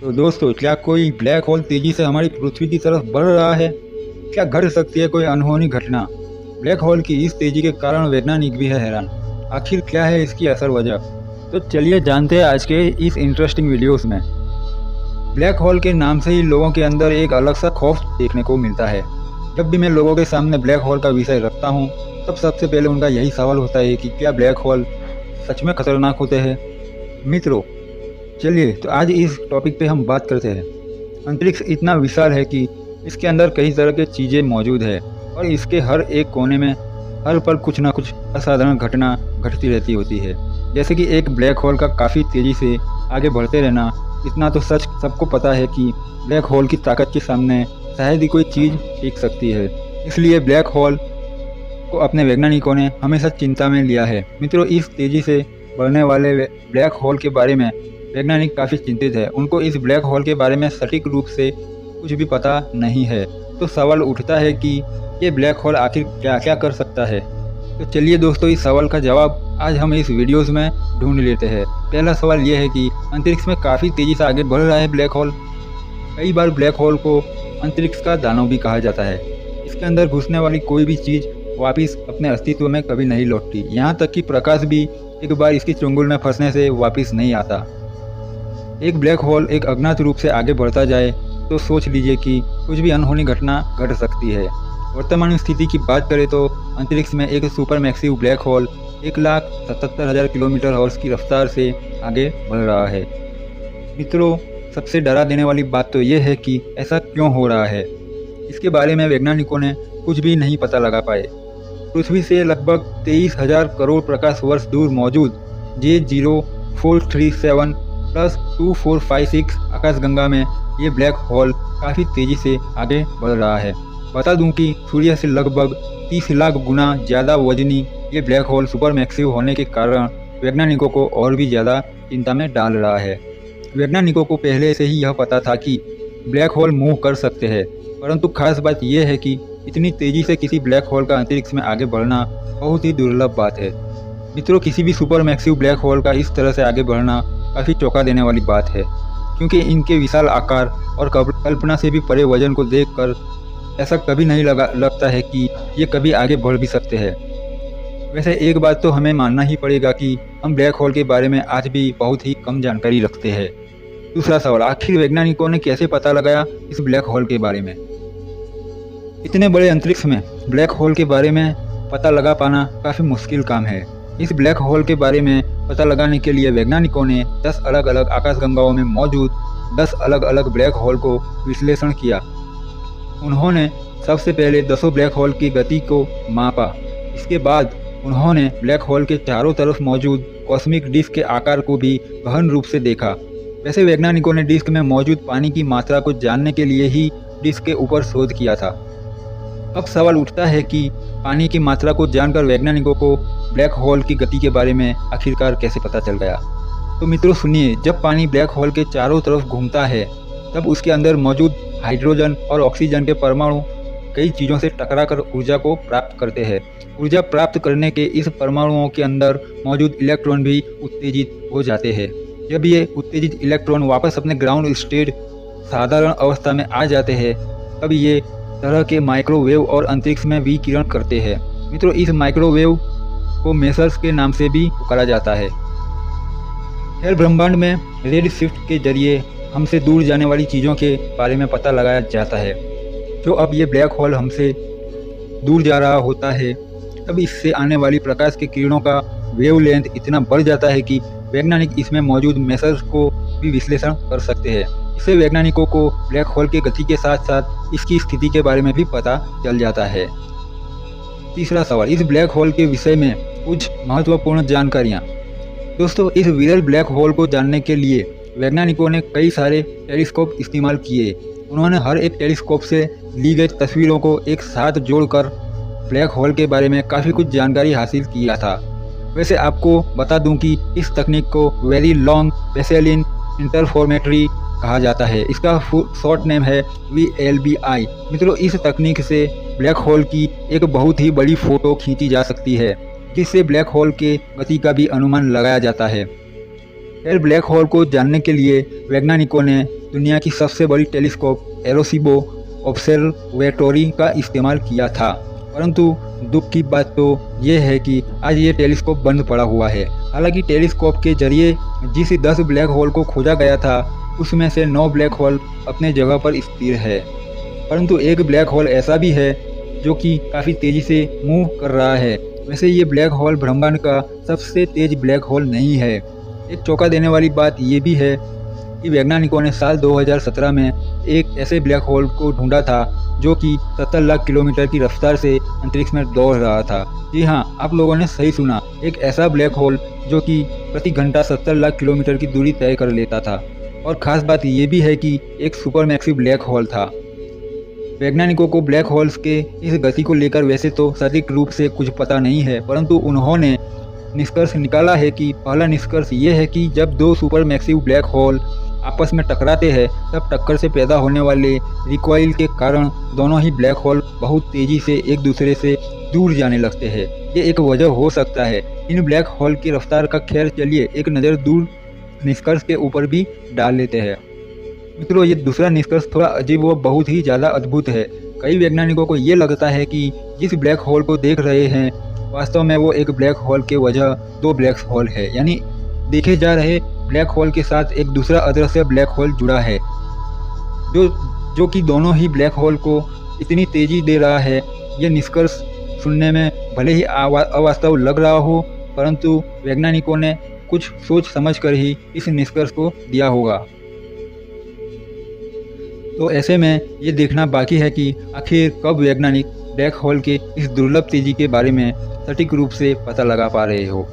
तो दोस्तों, क्या कोई ब्लैक होल तेजी से हमारी पृथ्वी की तरफ बढ़ रहा है? क्या घट सकती है कोई अनहोनी घटना? ब्लैक होल की इस तेजी के कारण वैज्ञानिक भी है हैरान। आखिर क्या है इसकी असल वजह? तो चलिए जानते हैं आज के इस इंटरेस्टिंग वीडियोस में। ब्लैक होल के नाम से ही लोगों के अंदर एक अलग सा खौफ देखने को मिलता है। जब भी मैं लोगों के सामने ब्लैक होल का विषय रखता हूँ, तब सबसे पहले उनका यही सवाल होता है कि क्या ब्लैक होल सच में खतरनाक होते हैं? मित्रों, चलिए तो आज इस टॉपिक पे हम बात करते हैं। अंतरिक्ष इतना विशाल है कि इसके अंदर कई तरह की चीज़ें मौजूद है और इसके हर एक कोने में हर पल कुछ ना कुछ असाधारण घटना घटती रहती होती है। जैसे कि एक ब्लैक होल का काफ़ी तेज़ी से आगे बढ़ते रहना। इतना तो सच सबको पता है कि ब्लैक होल की ताकत के सामने शायद ही कोई चीज़ टिक सकती है। इसलिए ब्लैक होल को अपने वैज्ञानिकों ने हमेशा चिंता में लिया है। मित्रों, इस तेज़ी से बढ़ने वाले ब्लैक होल के बारे में वैज्ञानिक काफ़ी चिंतित है। उनको इस ब्लैक होल के बारे में सटीक रूप से कुछ भी पता नहीं है। तो सवाल उठता है कि ये ब्लैक होल आखिर क्या क्या कर सकता है। तो चलिए दोस्तों, इस सवाल का जवाब आज हम इस वीडियोस में ढूंढ लेते हैं। पहला सवाल ये है कि अंतरिक्ष में काफ़ी तेज़ी से आगे बढ़ रहा है ब्लैक होल। कई बार ब्लैक होल को अंतरिक्ष का दानव भी कहा जाता है। इसके अंदर घुसने वाली कोई भी चीज़ वापस अपने अस्तित्व में कभी नहीं लौटती। यहाँ तक कि प्रकाश भी एक बार इसकी चुंगल में फंसने से वापस नहीं आता। एक ब्लैक होल एक अज्ञात रूप से आगे बढ़ता जाए तो सोच लीजिए कि कुछ भी अनहोनी घटना घट सकती है। वर्तमान स्थिति की बात करें तो अंतरिक्ष में एक super massive black hole 1,77,000 kilometre hours की रफ्तार से आगे बढ़ रहा है। मित्रों, सबसे डरा देने वाली बात तो ये है कि ऐसा क्यों हो रहा है। इसके बारे में वैज्ञानिकों ने कुछ भी नहीं पता लगा पाए। पृथ्वी से लगभग 23,000 करोड़ प्रकाश वर्ष दूर मौजूद J0437 प्लस 2456 आकाशगंगा में ये ब्लैक होल काफ़ी तेज़ी से आगे बढ़ रहा है। बता दूं कि सूर्य से लगभग 30 लाख गुना ज़्यादा वजनी ये ब्लैक होल सुपर मैक्सिव होने के कारण वैज्ञानिकों को और भी ज़्यादा चिंता में डाल रहा है। वैज्ञानिकों को पहले से ही यह पता था कि ब्लैक होल मूव कर सकते हैं, परंतु खास बात यह है कि इतनी तेज़ी से किसी ब्लैक होल का अंतरिक्ष में आगे बढ़ना बहुत ही दुर्लभ बात है। मित्रों, किसी भी सुपर मैक्सिव ब्लैक होल का इस तरह से आगे बढ़ना काफ़ी चौंका देने वाली बात है, क्योंकि इनके विशाल आकार और कल्पना से भी परे वजन को देखकर ऐसा कभी नहीं लगता है कि ये कभी आगे बढ़ भी सकते हैं। वैसे एक बात तो हमें मानना ही पड़ेगा कि हम ब्लैक होल के बारे में आज भी बहुत ही कम जानकारी रखते हैं। दूसरा सवाल, आखिर वैज्ञानिकों ने कैसे पता लगाया इस ब्लैक होल के बारे में? इतने बड़े अंतरिक्ष में ब्लैक होल के बारे में पता लगा पाना काफ़ी मुश्किल काम है। इस ब्लैक होल के बारे में पता लगाने के लिए वैज्ञानिकों ने 10 अलग अलग आकाशगंगाओं में मौजूद 10 अलग अलग ब्लैक होल को विश्लेषण किया। उन्होंने सबसे पहले 10 ब्लैक होल की गति को मापा। इसके बाद उन्होंने ब्लैक होल के चारों तरफ मौजूद कॉस्मिक डिस्क के आकार को भी गहन रूप से देखा। वैसे वैज्ञानिकों ने डिस्क में मौजूद पानी की मात्रा को जानने के लिए ही डिस्क के ऊपर शोध किया था। अब सवाल उठता है कि पानी की मात्रा को जानकर वैज्ञानिकों को ब्लैक होल की गति के बारे में आखिरकार कैसे पता चल गया। तो मित्रों सुनिए, जब पानी ब्लैक होल के चारों तरफ घूमता है तब उसके अंदर मौजूद हाइड्रोजन और ऑक्सीजन के परमाणु कई चीज़ों से टकराकर ऊर्जा को प्राप्त करते हैं। ऊर्जा प्राप्त करने के इस परमाणुओं के अंदर मौजूद इलेक्ट्रॉन भी उत्तेजित हो जाते हैं। जब ये उत्तेजित इलेक्ट्रॉन वापस अपने ग्राउंड स्टेट साधारण अवस्था में आ जाते हैं, तब ये तरह के माइक्रोवेव और अंतरिक्ष में विकिरण करते हैं। मित्रों, इस माइक्रोवेव को मेसर्स के नाम से भी पुकारा जाता है। खैर, ब्रह्मांड में रेड शिफ्ट के जरिए हमसे दूर जाने वाली चीज़ों के बारे में पता लगाया जाता है। जो अब ये ब्लैक होल हमसे दूर जा रहा होता है, तब इससे आने वाली प्रकाश की किरणों का वेवलेंथ इतना बढ़ जाता है कि वैज्ञानिक इसमें मौजूद मेसर्स को भी विश्लेषण कर सकते हैं। इससे वैज्ञानिकों को ब्लैक होल की गति के साथ साथ इसकी स्थिति के बारे में भी पता चल जाता है। तीसरा सवाल, इस ब्लैक होल के विषय में कुछ महत्वपूर्ण जानकारियाँ। दोस्तों, इस विरल ब्लैक होल को जानने के लिए वैज्ञानिकों ने कई सारे टेलीस्कोप इस्तेमाल किए। उन्होंने हर एक टेलीस्कोप से ली गई तस्वीरों को एक साथ जोड़कर ब्लैक होल के बारे में काफ़ी कुछ जानकारी हासिल किया था। वैसे आपको बता दूं कि इस तकनीक को वेरी लॉन्ग बेसेलिन इंटरफोर्मेट्री कहा जाता है। इसका शॉर्ट नेम है VLBI। मित्रों, इस तकनीक से ब्लैक होल की एक बहुत ही बड़ी फ़ोटो खींची जा सकती है, जिससे ब्लैक होल के गति का भी अनुमान लगाया जाता है। खैर, ब्लैक होल को जानने के लिए वैज्ञानिकों ने दुनिया की सबसे बड़ी टेलीस्कोप एरोसीबो ऑब्जर्वेटरी का इस्तेमाल किया था, परंतु दुख की बात तो ये है कि आज ये टेलीस्कोप बंद पड़ा हुआ है। हालांकि टेलीस्कोप के जरिए जिस 10 ब्लैक होल को खोजा गया था उसमें से 9 ब्लैक होल अपने जगह पर स्थिर है, परंतु एक ब्लैक होल ऐसा भी है जो कि काफ़ी तेज़ी से मूव कर रहा है। वैसे ये ब्लैक होल ब्रह्मांड का सबसे तेज ब्लैक होल नहीं है। एक चौंका देने वाली बात ये भी है कि वैज्ञानिकों ने साल 2017 में एक ऐसे ब्लैक होल को ढूंढा था जो कि 70 लाख किलोमीटर की रफ्तार से अंतरिक्ष में दौड़ रहा था। जी हाँ, आप लोगों ने सही सुना, एक ऐसा ब्लैक होल जो कि प्रति घंटा 70 लाख किलोमीटर की दूरी तय कर लेता था। और ख़ास बात ये भी है कि एक सुपरमैसिव ब्लैक होल था। वैज्ञानिकों को ब्लैक होल्स के इस गति को लेकर वैसे तो सटीक रूप से कुछ पता नहीं है, परंतु उन्होंने निष्कर्ष निकाला है कि पहला निष्कर्ष ये है कि जब दो सुपरमैसिव ब्लैक होल आपस में टकराते हैं तब टक्कर से पैदा होने वाले रिकॉइल के कारण दोनों ही ब्लैक होल बहुत तेज़ी से एक दूसरे से दूर जाने लगते हैं। ये एक वजह हो सकता है इन ब्लैक होल की रफ्तार का। खैर चलिए एक नज़र दूर निष्कर्ष के ऊपर भी डाल लेते हैं। मित्रों, ये दूसरा निष्कर्ष थोड़ा अजीब व बहुत ही ज़्यादा अद्भुत है। कई वैज्ञानिकों को ये लगता है कि जिस ब्लैक होल को देख रहे हैं वास्तव में वो एक ब्लैक होल के वजह 2 ब्लैक होल है, यानी देखे जा रहे ब्लैक होल के साथ एक दूसरा अदृश्य ब्लैक होल जुड़ा है जो कि दोनों ही ब्लैक होल को इतनी तेज़ी दे रहा है। ये निष्कर्ष सुनने में भले ही अवास्तव लग रहा हो, परंतु वैज्ञानिकों ने कुछ सोच समझ कर ही इस निष्कर्ष को दिया होगा। तो ऐसे में ये देखना बाकी है कि आखिर कब वैज्ञानिक ब्लैक होल के इस दुर्लभ तेज़ी के बारे में सटीक रूप से पता लगा पा रहे हो।